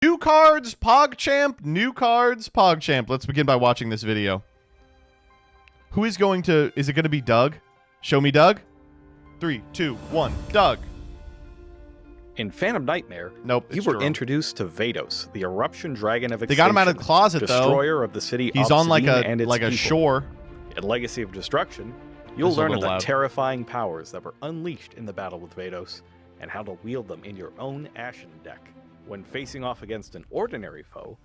New cards, PogChamp. New cards, PogChamp. Let's begin by watching this video. Who is going to... Is it going to be Doug? Show me Doug. 3, 2, 1. Doug. In Phantom Nightmare, Nope, you were introduced to Vados, the eruption dragon of extinction. They got him out of the closet, destroyer of the city. He's on like and a shore. In Legacy of Destruction, you'll learn of the terrifying powers that were unleashed in the battle with Vados, and how to wield them in your own Ashened deck. When facing off against an ordinary foe,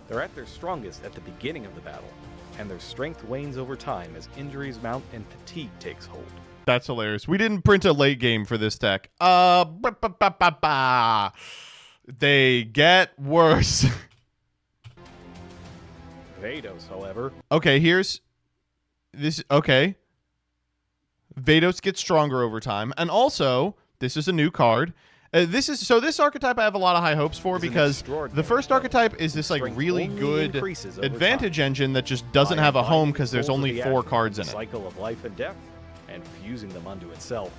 they're at their strongest at the beginning of the battle, and their strength wanes over time as injuries mount and fatigue takes hold. That's hilarious. We didn't print a late game for this deck. They get worse. Vados, however. Okay, here's this. Okay. Vados gets stronger over time. And also, this is a new card. This archetype I have a lot of high hopes for because the first archetype is this like really good advantage engine that just doesn't have a home because there's only 4 cards in it. Cycle of life and death and fusing them unto itself.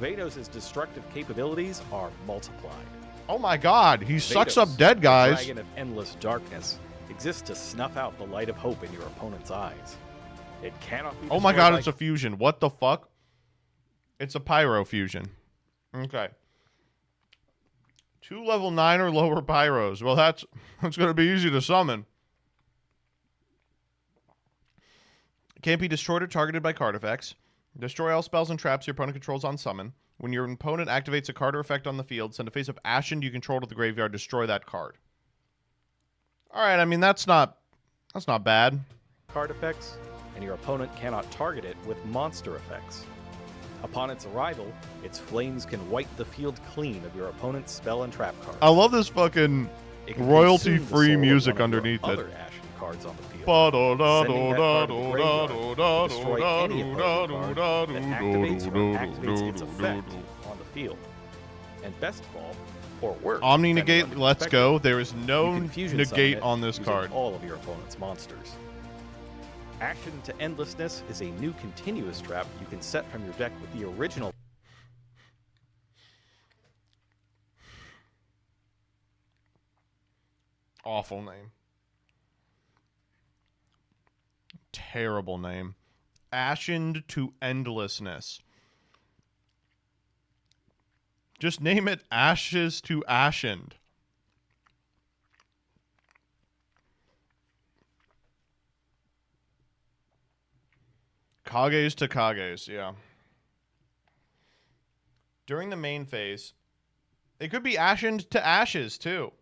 Vados' destructive capabilities are multiplied. Oh my god, he sucks up dead guys. The dragon of endless darkness exists to snuff out the light of hope in your opponent's eyes. It cannot be. Oh my god, it's a fusion. What the fuck? It's a pyro fusion. Okay. 2 level 9 or lower pyros. Well, that's going to be easy to summon. Can't be destroyed or targeted by card effects. Destroy all spells and traps your opponent controls on summon. When your opponent activates a card or effect on the field, send a face of Ashened you control to the graveyard. Destroy that card. All right, I mean that's not bad. Card effects, and your opponent cannot target it with monster effects. Upon its arrival, its flames can wipe the field clean of your opponent's spell and trap cards. I love this fucking royalty-free music underneath it. Other Ashen cards on the field. Sending that card to the graveyard to destroy any opposing card that activates or activates its effect on the field. And best of all, or worse, Omni Negate, let's go. There is no negate on this using card. all of your opponent's monsters. Ashened to Endlessness is a new continuous trap you can set from your deck with the original. Awful name. Terrible name. Ashened to Endlessness. Just name it Ashes to Ashened. Kages to Kages, yeah. During the main phase, it could be Ashened to Ashes, too.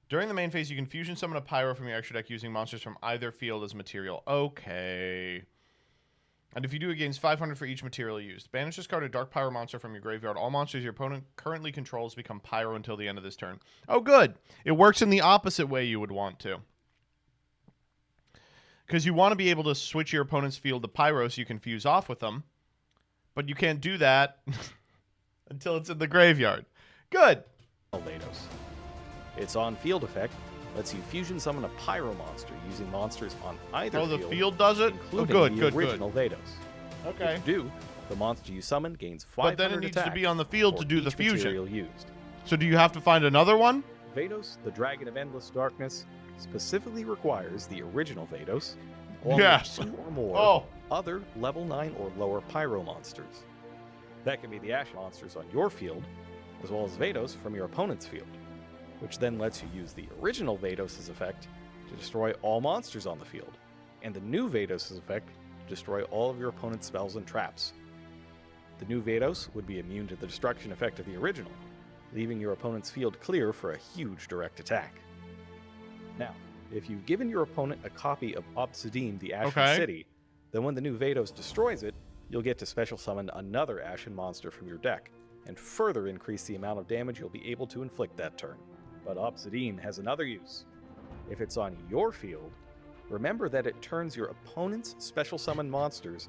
During the main phase, you can fusion summon a pyro from your extra deck using monsters from either field as material. Okay. And if you do, it gains 500 for each material used. Banish this card a dark pyro monster from your graveyard. All monsters your opponent currently controls become pyro until the end of this turn. Oh, good. It works in the opposite way you would want to. Because you want to be able to switch your opponent's field to pyro so you can fuse off with them. But you can't do that until it's in the graveyard. Good. Vados. Its on-field effect lets you fusion summon a pyro monster using monsters on either field. Oh, the field does it? Oh, good, the original Vados. Okay. If you do, the monster you summon gains 500 But then it needs to be on the field to do the fusion. Used. So do you have to find another one? Vados, the Dragon of Endless Darkness, specifically requires the original Vados, yes, with 2 or more other level 9 or lower pyro monsters. That can be the Ash monsters on your field, as well as Vados from your opponent's field, which then lets you use the original Vados' effect to destroy all monsters on the field, and the new Vados' effect to destroy all of your opponent's spells and traps. The new Vados would be immune to the destruction effect of the original, leaving your opponent's field clear for a huge direct attack. Now, if you've given your opponent a copy of Obsidian, the Ashen City, then when the new Vados destroys it, you'll get to special summon another Ashen monster from your deck, and further increase the amount of damage you'll be able to inflict that turn. But Obsidian has another use. If it's on your field, remember that it turns your opponent's special summon monsters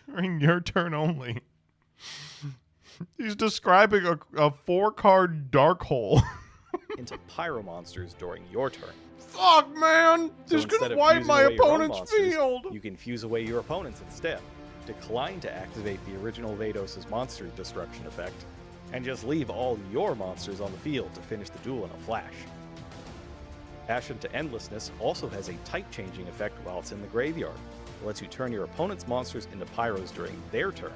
during your turn only. He's describing a 4-card dark hole. into pyro monsters during your turn. Fuck, man! This could wipe my opponent's field! You can fuse away your opponents instead. Decline to activate the original Vados' monster destruction effect, and just leave all your monsters on the field to finish the duel in a flash. Ashened to Endlessness also has a type-changing effect while it's in the graveyard. It lets you turn your opponent's monsters into pyros during their turn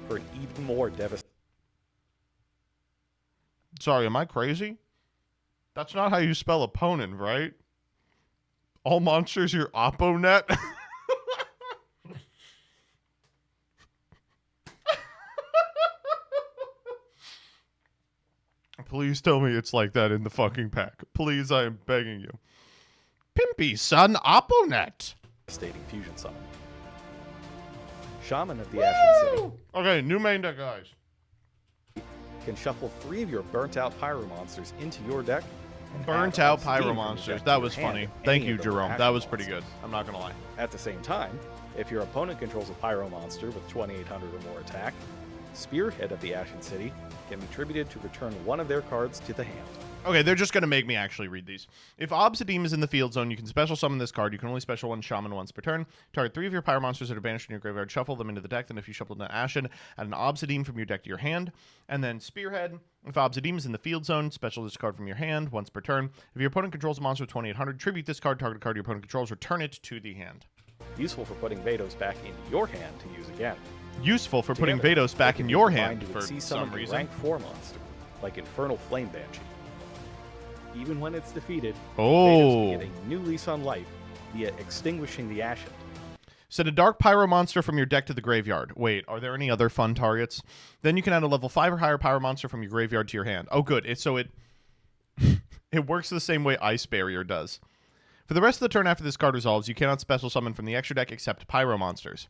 for an even more devastating... Sorry, am I crazy? That's not how you spell opponent, right? All monsters your opponet? Please tell me it's like that in the fucking pack. Please, I am begging you. Pimpy son opponet. Devastating fusion summon. Shaman of the Ashen City. Okay, new main deck, guys. Can shuffle 3 of your burnt-out pyro monsters into your deck. And Burnt add out Obsidian pyro from your monsters. deck That to was your hand funny. if Thank any you, of them are Jerome. Ashen That was pretty good. monsters. I'm not gonna lie. At the same time, if your opponent controls a pyro monster with 2800 or more attack, Spearhead of the Ashen City can be attributed to return one of their cards to the hand. Okay, they're just going to make me actually read these. If Obsidian is in the field zone, you can special summon this card. You can only special one Shaman once per turn. Target 3 of your pyro monsters that are banished in your graveyard. Shuffle them into the deck. Then if you shuffle an Ashen, add an Obsidian from your deck to your hand. And then Spearhead. If Obsidian is in the field zone, special this card from your hand once per turn. If your opponent controls a monster with 2800, tribute this card, target card your opponent controls, return it to the hand. Useful for putting Vados back into your hand to use again. Useful for putting Together, Vados back they in can your be hand combined to for exceed some a reason. rank 4 monster, like Infernal Flame Banshee. Even when it's defeated, Vados Oh. can get a new lease on life via extinguishing the Ashen. Send a dark pyro monster from your deck to the graveyard. Wait, are there any other fun targets? Then you can add a level 5 or higher pyro monster from your graveyard to your hand. Oh, good. It works the same way Ice Barrier does. For the rest of the turn after this card resolves, you cannot special summon from the extra deck except pyro monsters.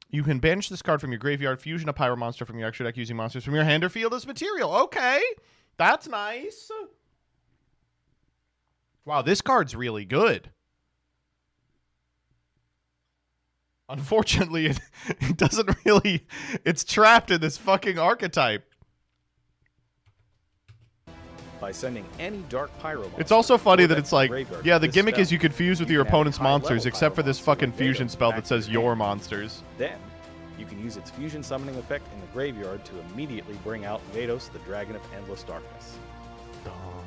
You can banish this card from your graveyard, fusion a pyro monster from your extra deck using monsters from your hand or field as material. Okay, that's nice. Wow, this card's really good. Unfortunately, it doesn't really... It's trapped in this fucking archetype. By sending any dark pyro monster. It's also funny to that your it's deck like, graveyard yeah, with the this gimmick spell, is you could fuse with you your can add a opponent's high-level monsters, pyro except for this monster fucking with fusion Vados spell back that to says your your hand. monsters. Then, you can use its fusion summoning effect in the graveyard to immediately bring out Vados, the Dragon of Endless Darkness.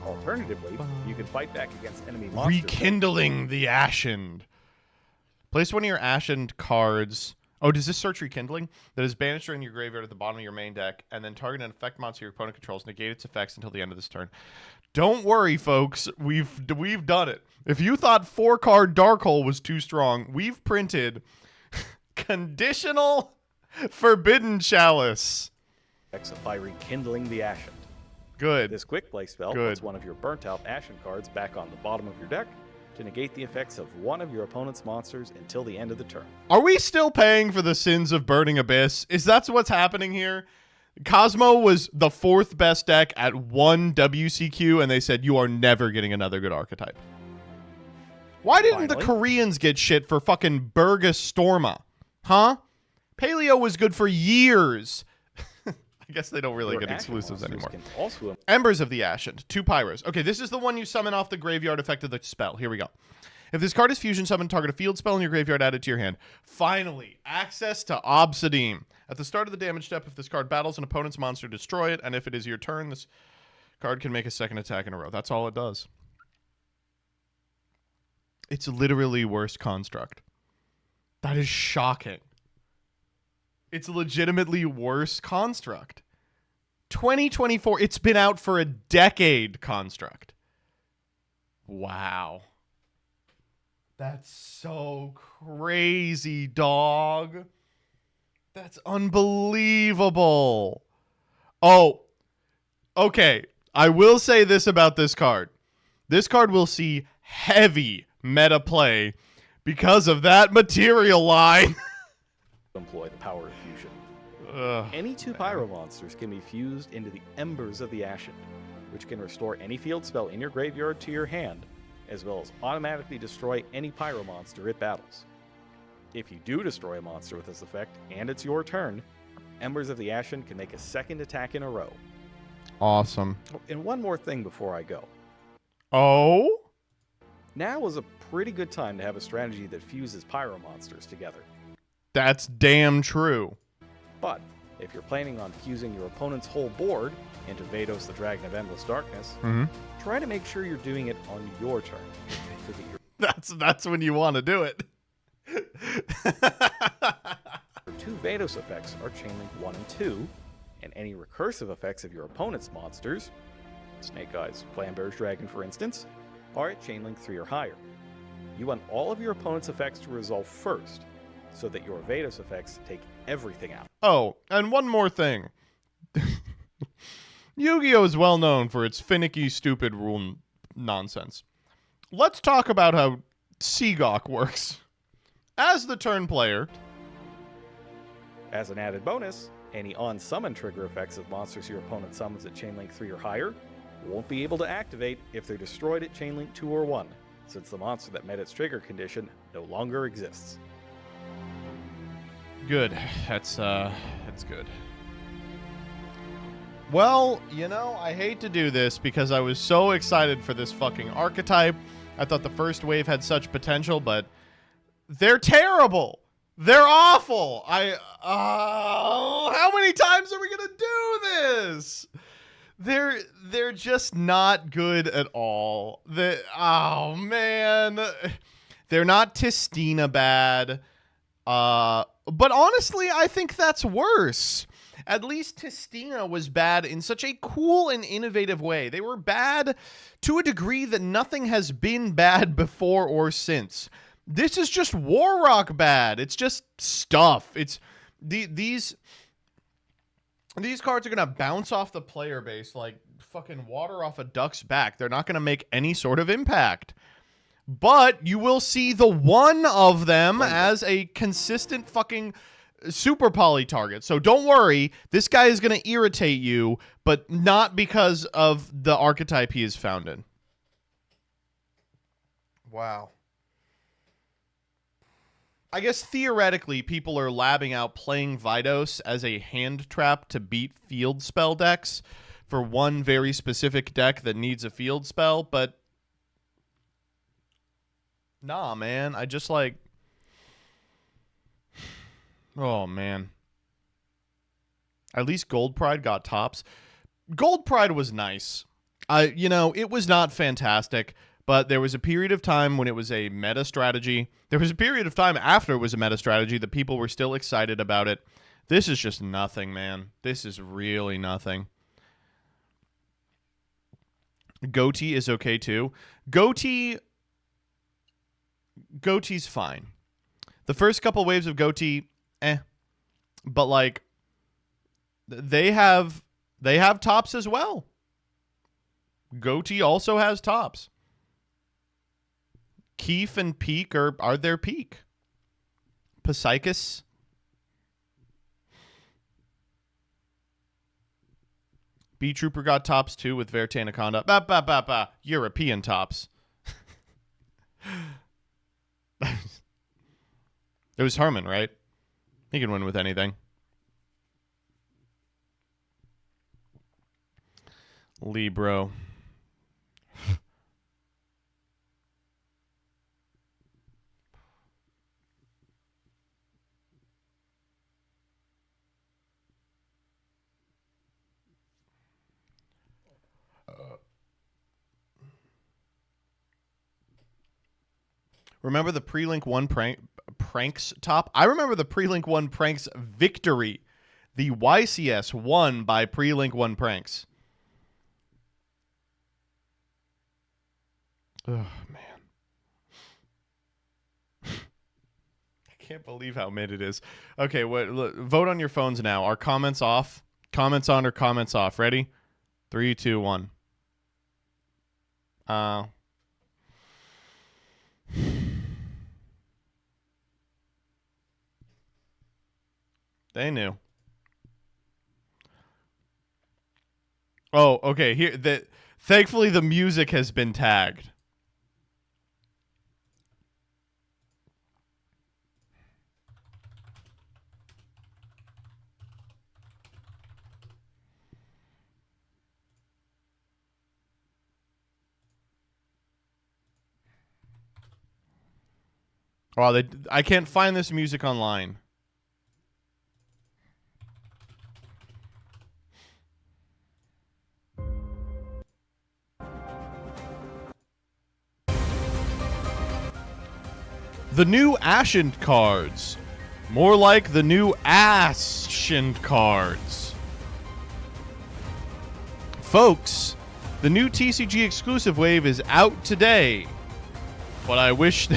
Alternatively, you can fight back against enemy monsters. Rekindling the Ashened. Place one of your Ashened cards. Oh, does this search Rekindling? That is banished during your graveyard at the bottom of your main deck, and then target an effect monster your opponent controls. Negate its effects until the end of this turn. Don't worry, folks. We've done it. If you thought 4-card Dark Hole was too strong, we've printed Conditional Forbidden Chalice. By rekindling the Ashen. Good. This quick play spell Good. puts one of your burnt-out Ashen cards back on the bottom of your deck to negate the effects of one of your opponent's monsters until the end of the turn. Are we still paying for the sins of Burning Abyss? Is that what's happening here? Cosmo was the 4th best deck at 1 WCQ, and they said, you are never getting another good archetype. Why didn't the Finally. Koreans get shit for fucking Burgess Storma? Huh? Paleo was good for years. I guess they don't really Your get Ashen exclusives monsters anymore. can also Embers of the Ashened. 2 pyros. Okay, this is the one you summon off the graveyard effect of the spell. Here we go. If this card is fusion summoned, target a field spell in your graveyard added to your hand. Finally, access to Obsidian. At the start of the damage step, if this card battles an opponent's monster, destroy it, and if it is your turn, this card can make a second attack in a row. That's all it does. It's literally worst construct. That is shocking. It's legitimately worse construct. 2024, it's been out for a decade construct. Wow. That's so crazy, dog. That's unbelievable. Oh, okay. I will say this about this card. This card will see heavy meta play because of that material line. employ the power of fusion. Ugh, Any 2 pyro monsters can be fused into the Embers of the Ashen, which can restore any field spell in your graveyard to your hand, as well as automatically destroy any pyro monster it battles. If you do destroy a monster with this effect, and it's your turn, Embers of the Ashen can make a second attack in a row. awesome. And one more thing before I go. Oh? Now is a pretty good time to have a strategy that fuses pyro monsters together. That's damn true. But If you're planning on fusing your opponent's whole board into Vados the Dragon of Endless Darkness, try to make sure you're doing it on your turn, so that your That's when you want to do it. two Vados effects are Chainlink 1 and 2, and any recursive effects of your opponent's monsters, Snake Eyes, Flamberge Dragon for instance, are at Chainlink 3 or higher. You want all of your opponent's effects to resolve first, so that your Vados effects take everything out. Oh, and one more thing. Yu-Gi-Oh! Is well known for its finicky, stupid rule nonsense. Let's talk about how Seagawk works. As the turn player... As an added bonus, any on-summon trigger effects of monsters your opponent summons at Chainlink 3 or higher won't be able to activate if they're destroyed at Chainlink 2 or 1, since the monster that met its trigger condition no longer exists. Good. That's good. Well, you know, I hate to do this because I was so excited for this fucking archetype. I thought the first wave had such potential, but they're terrible. They're awful. How many times are we gonna do this? They're just not good at all. Oh man, they're not Tistina bad. But honestly, I think that's worse. At least Tistina was bad in such a cool and innovative way. They were bad to a degree that nothing has been bad before or since. This is just War Rock bad. It's just stuff. It's these cards are going to bounce off the player base like fucking water off a duck's back. They're not going to make any sort of impact. But you will see the one of them as a consistent fucking super poly target. So don't worry. This guy is going to irritate you, but not because of the archetype he is found in. Wow. I guess theoretically, people are labbing out playing Vados as a hand trap to beat field spell decks for one very specific deck that needs a field spell, but nah, man. I just like... Oh, man. At least Gold Pride got tops. Gold Pride was nice. It was not fantastic, but there was a period of time when it was a meta strategy. There was a period of time after it was a meta strategy that people were still excited about it. This is just nothing, man. This is really nothing. Goatee is okay, too. Goatee's fine. The first couple waves of Goatee, but like they have tops as well. Goatee also has tops. Keef and Peak are their peak. Psychus. B Trooper got tops too with Verte Anaconda. European tops. It was Herman, right? He can win with anything. Libro. Remember the Pre-Link 1 pranks top? I remember the Pre-Link 1 pranks victory. The YCS won by Pre-Link 1 pranks. Oh, man. I can't believe how mid it is. Okay, vote on your phones now. Are comments off? Comments on or comments off? Ready? 3, 2, 1. They knew. Oh, okay. Thankfully, the music has been tagged. Wow, I can't find this music online. The new Ashened cards. More like the new Ashened cards. Folks, the new TCG exclusive wave is out today. But I wish...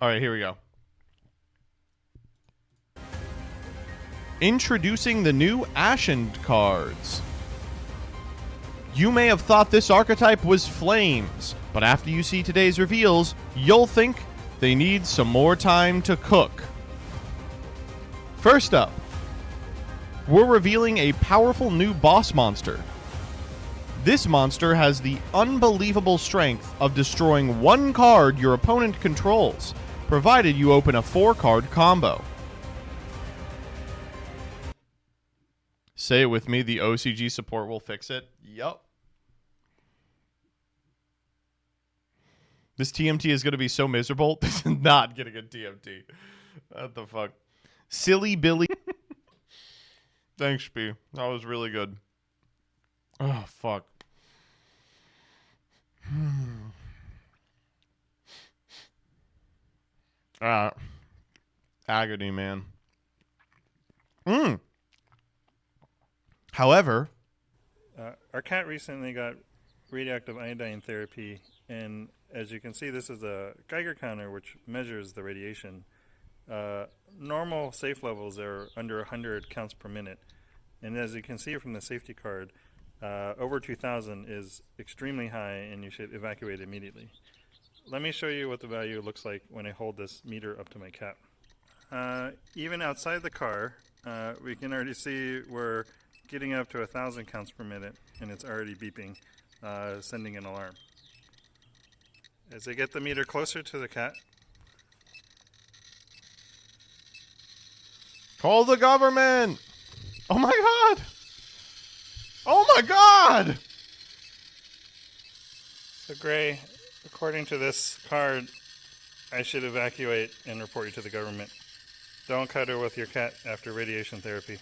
Alright, here we go. Introducing the new Ashened cards. You may have thought this archetype was flames, but after you see today's reveals, you'll think they need some more time to cook. First up, we're revealing a powerful new boss monster. This monster has the unbelievable strength of destroying one card your opponent controls, provided you open a 4-card combo. Say it with me, the OCG support will fix it. Yup. This TMT is going to be so miserable. This is not getting a TMT. What the fuck? Silly Billy. Thanks, B. That was really good. Oh, fuck. Agony, man. However, our cat recently got radioactive iodine therapy, and as you can see, this is a Geiger counter which measures the radiation. Normal safe levels are under 100 counts per minute, and as you can see from the safety card, over 2,000 is extremely high, and you should evacuate immediately. Let me show you what the value looks like when I hold this meter up to my cat. Even outside the car, we can already see we're getting up to 1,000 counts per minute, and it's already beeping, sending an alarm. As I get the meter closer to the cat, call the government! Oh my god! Oh my god! so Gray, according to this card, I should evacuate and report you to the government. Don't cuddle with your cat after radiation therapy.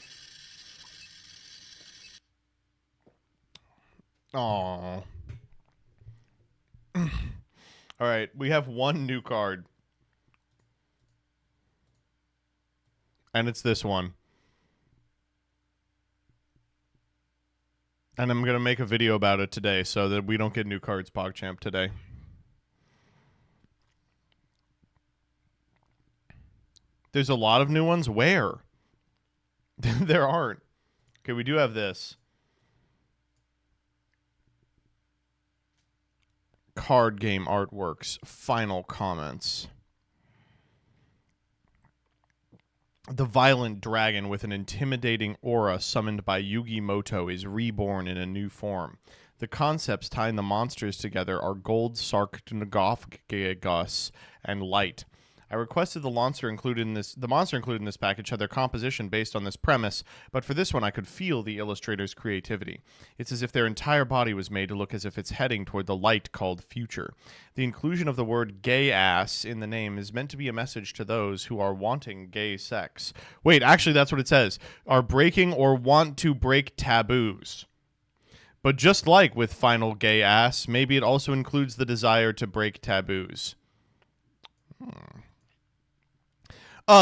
Aww. All right, we have one new card. And it's this one. And I'm going to make a video about it today so that we don't get new cards, PogChamp, today. There's a lot of new ones. Where? There aren't. Okay, we do have this. Card game artworks. Final comments. The violent dragon with an intimidating aura summoned by Yugi Moto is reborn in a new form. The concepts tying the monsters together are gold, sarcophagus, and light. I requested the monster included in this package had their composition based on this premise, but for this one I could feel the illustrator's creativity. It's as if their entire body was made to look as if it's heading toward the light called future. The inclusion of the word gay ass in the name is meant to be a message to those who are wanting gay sex. Wait, actually that's what it says. Are breaking or want to break taboos. But just like with final gay ass, maybe it also includes the desire to break taboos.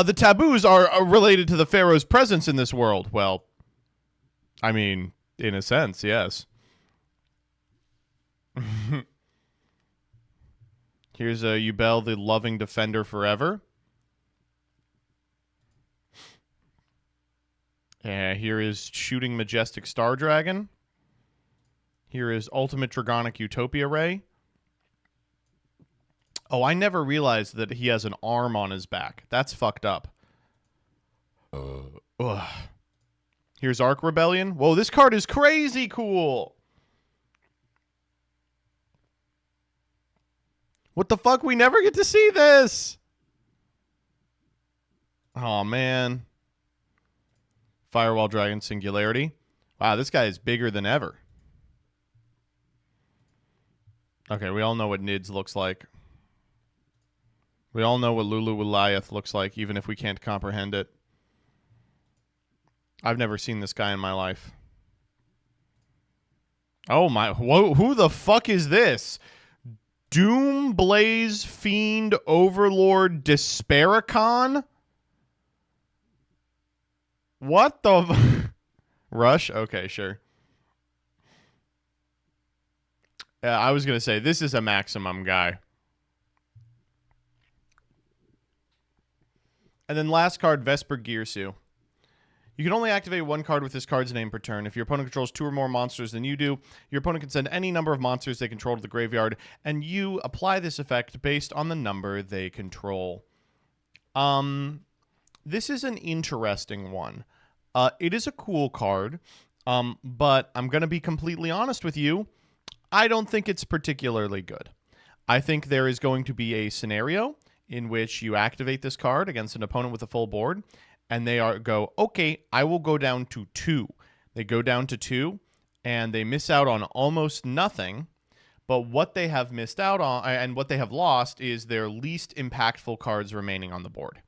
The taboos are related to the Pharaoh's presence in this world. Well, I mean, in a sense, yes. Here's Yubel, the loving defender forever. Here is Shooting Majestic Star Dragon. Here is Ultimate Dragonic Utopia Ray. Oh, I never realized that he has an arm on his back. That's fucked up. Here's Arc Rebellion. Whoa, this card is crazy cool. What the fuck? We never get to see this. Oh, man. Firewall Dragon Singularity. Wow, this guy is bigger than ever. Okay, we all know what Nids looks like. We all know what Lulu Goliath looks like, even if we can't comprehend it. I've never seen this guy in my life. Oh my, whoa, who the fuck is this? Doomblaze Fiend Overlord Despairicon? What the... Rush? Okay, sure. I was going to say, this is a maximum guy. And then last card, Vesper Gearsu. You can only activate one card with this card's name per turn. If your opponent controls 2 or more monsters than you do, your opponent can send any number of monsters they control to the graveyard, and you apply this effect based on the number they control. This is an interesting one. It is a cool card, but I'm going to be completely honest with you. I don't think it's particularly good. I think there is going to be a scenario in which you activate this card against an opponent with a full board, and they go, okay, I will go down to 2. They go down to 2, and they miss out on almost nothing, but what they have missed out on and what they have lost is their least impactful cards remaining on the board.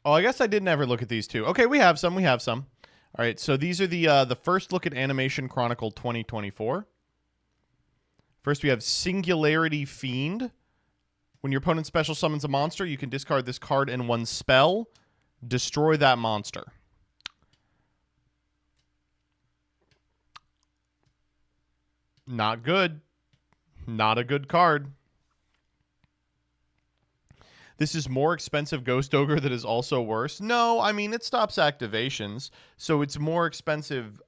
Oh, I guess I did never look at these two. Okay, we have some. All right, so these are the first look at Animation Chronicle 2024. First, we have Singularity Fiend. When your opponent special summons a monster, you can discard this card and 1 spell. Destroy that monster. Not good. Not a good card. This is more expensive Ghost Ogre that is also worse. No, I mean, it stops activations, so it's more expensive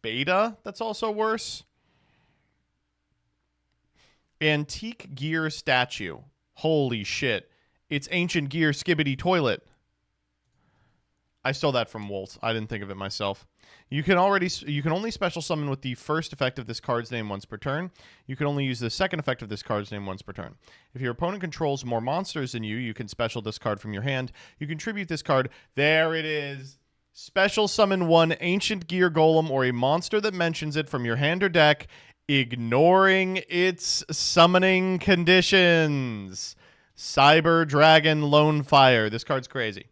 Beta that's also worse. Antique Gear Statue. Holy shit. It's Ancient Gear Skibbity Toilet. I stole that from Wolt. I didn't think of it myself. You can only special summon with the first effect of this card's name once per turn. You can only use the second effect of this card's name once per turn. If your opponent controls more monsters than you, you can special this card from your hand. You contribute this card. There it is. Special summon 1 Ancient Gear Golem or a monster that mentions it from your hand or deck, ignoring its summoning conditions. Cyber Dragon Lone Fire. This card's crazy.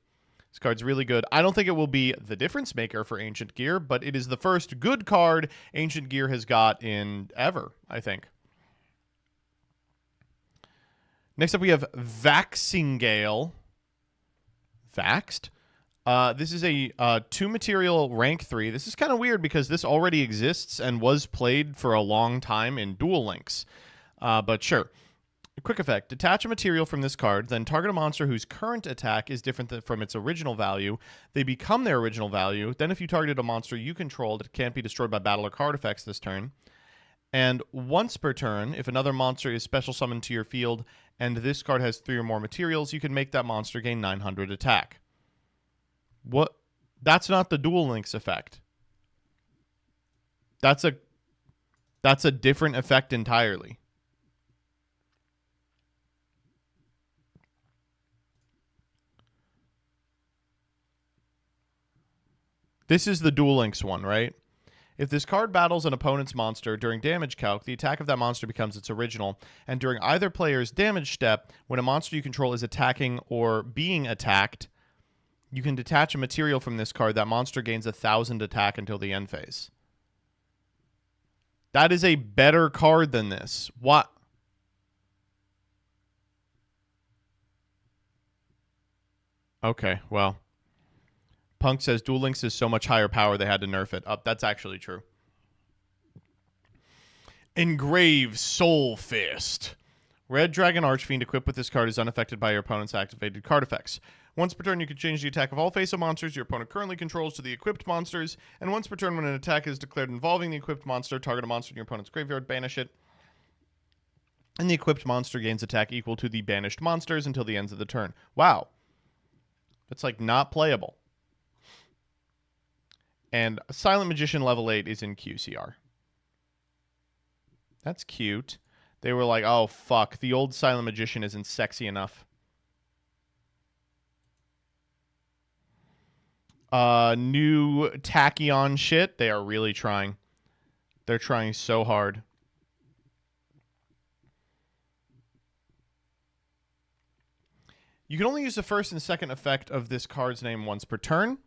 This card's really good. I don't think it will be the difference maker for Ancient Gear, but it is the first good card Ancient Gear has got in ever, I think. Next up, we have Vaxingale. Vaxed? This is a 2-material rank 3. This is kind of weird because this already exists and was played for a long time in Duel Links. But sure. Quick effect. Detach a material from this card, then target a monster whose current attack is different from its original value. They become their original value. Then if you targeted a monster you controlled, it can't be destroyed by battle or card effects this turn. And once per turn, if another monster is special summoned to your field and this card has 3 or more materials, you can make that monster gain 900 attack. What? That's not the Duel Links effect. That's a different effect entirely. This is the Duel Links one, right? If this card battles an opponent's monster during damage calc, the attack of that monster becomes its original. And during either player's damage step, when a monster you control is attacking or being attacked, you can detach a material from this card. That monster gains 1,000 attack until the end phase. That is a better card than this. What? Okay, well. Punk says Duel Links is so much higher power they had to nerf it. That's actually true. Engrave Soul Fist. Red Dragon Archfiend equipped with this card is unaffected by your opponent's activated card effects. Once per turn, you can change the attack of all face-up monsters your opponent currently controls to the equipped monsters, and once per turn, when an attack is declared involving the equipped monster, target a monster in your opponent's graveyard, banish it, and the equipped monster gains attack equal to the banished monsters until the end of the turn. Wow. That's like not playable. And Silent Magician level 8 is in QCR. That's cute. They were like, oh, fuck. The old Silent Magician isn't sexy enough. New Tachyon shit. They are really trying. They're trying so hard. You can only use the first and second effect of this card's name once per turn.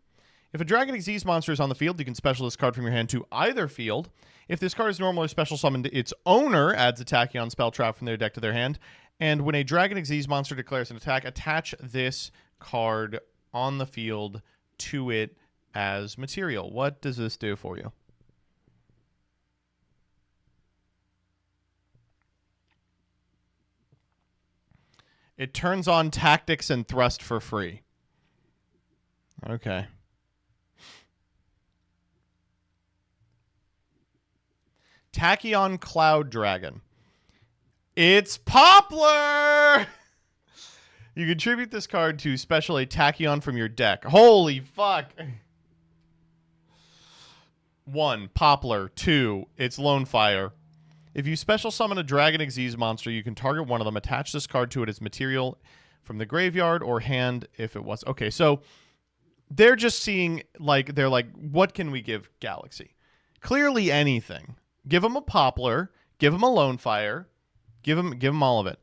If a Dragon Xyz monster is on the field, you can special this card from your hand to either field. If this card is normal or special summoned, its owner adds a Tachyon spell trap from their deck to their hand. And when a Dragon Xyz monster declares an attack, attach this card on the field to it as material. What does this do for you? It turns on tactics and thrust for free. Okay. Tachyon Cloud Dragon. It's Poplar! You contribute this card to special a Tachyon from your deck. Holy fuck. 1. Poplar. 2. It's Lone Fire. If you special summon a Dragon Xyz monster, you can target one of them, attach this card to it as material from the graveyard or hand if it was. Okay, so they're just seeing, like, they're like, what can we give Galaxy? Clearly anything. Give them a Poplar. Give them a Lone Fire. Give them all of it.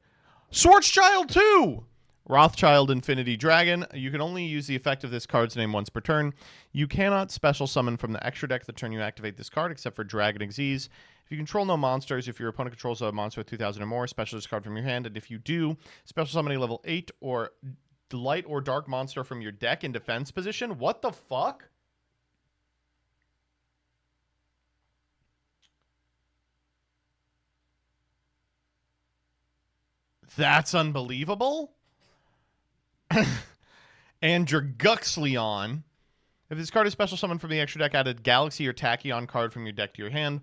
Swordschild 2! Rothschild Infinity Dragon. You can only use the effect of this card's name once per turn. You cannot special summon from the extra deck the turn you activate this card, except for Dragon Xyz. If you control no monsters, if your opponent controls a monster with 2,000 or more, special this card from your hand. And if you do, special summon a level 8 or light or dark monster from your deck in defense position. What the fuck? That's unbelievable. And your Guxleon. If this card is special summoned from the extra deck, add a Galaxy or Tachyon card from your deck to your hand.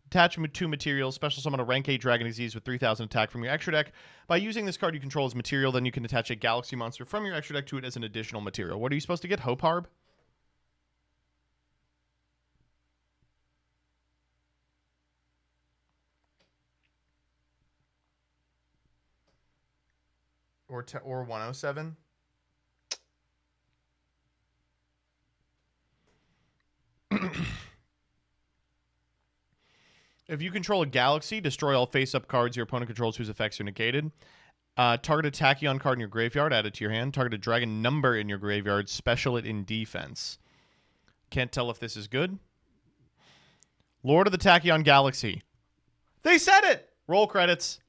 Attach 2 materials. Special summon a rank 8 Dragon Xyz with 3,000 attack from your extra deck. By using this card you control as material, then you can attach a Galaxy monster from your extra deck to it as an additional material. What are you supposed to get? Hoparb? Or 107? If you control a Galaxy, destroy all face-up cards your opponent controls whose effects are negated. Target a Tachyon card in your graveyard, add it to your hand. Target a Dragon number in your graveyard, special it in defense. Can't tell if this is good. Lord of the Tachyon Galaxy. They said it! Roll credits.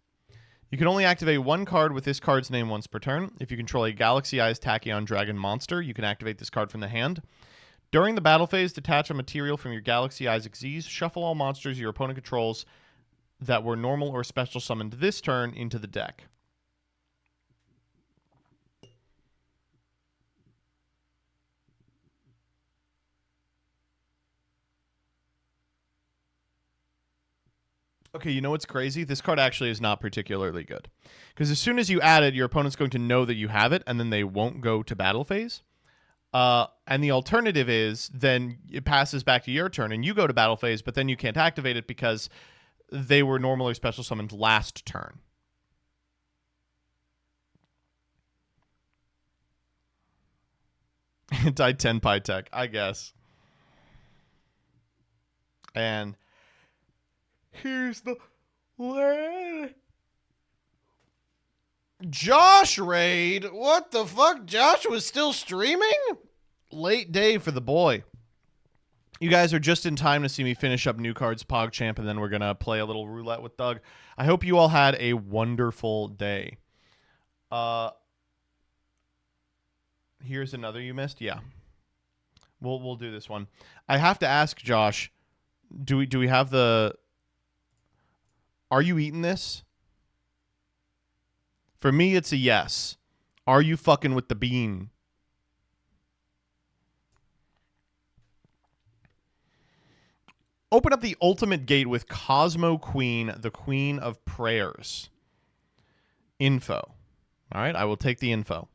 You can only activate 1 card with this card's name once per turn. If you control a Galaxy-Eyes Tachyon Dragon monster, you can activate this card from the hand. During the battle phase, detach a material from your Galaxy Eyes Xyz. Shuffle all monsters your opponent controls that were normal or special summoned this turn into the deck. Okay, you know what's crazy? This card actually is not particularly good. Because as soon as you add it, your opponent's going to know that you have it, and then they won't go to battle phase. And the alternative is then it passes back to your turn, and you go to battle phase, but then you can't activate it because they were normal or special summoned last turn. Anti-10 Pytech, I guess. And here's the Josh raid. What the fuck? Josh was still streaming? Late day for the boy. You guys are just in time to see me finish up New Cards PogChamp, and then we're going to play a little roulette with Doug. I hope you all had a wonderful day. Here's another you missed. Yeah. We'll do this one. I have to ask Josh, do we have the... Are you eating this? For me, it's a yes. Are you fucking with the bean? Open up the ultimate gate with Cosmo Queen, the Queen of Prayers. Info. All right, I will take the info.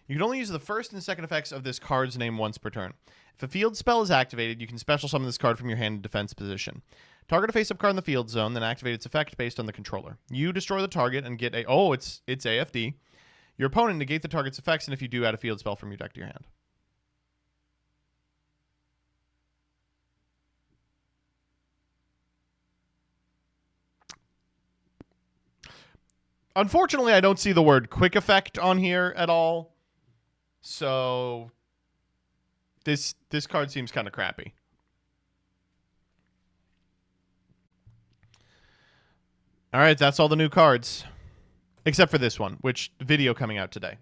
You can only use the first and second effects of this card's name once per turn. If a field spell is activated, you can special summon this card from your hand in defense position. Target a face-up card in the field zone, then activate its effect based on the controller. You destroy the target and get a... Oh, it's AFD. Your opponent negate the target's effects, and if you do, add a field spell from your deck to your hand. Unfortunately, I don't see the word quick effect on here at all. So this card seems kind of crappy. All right, that's all the new cards. Except for this one, which video coming out today.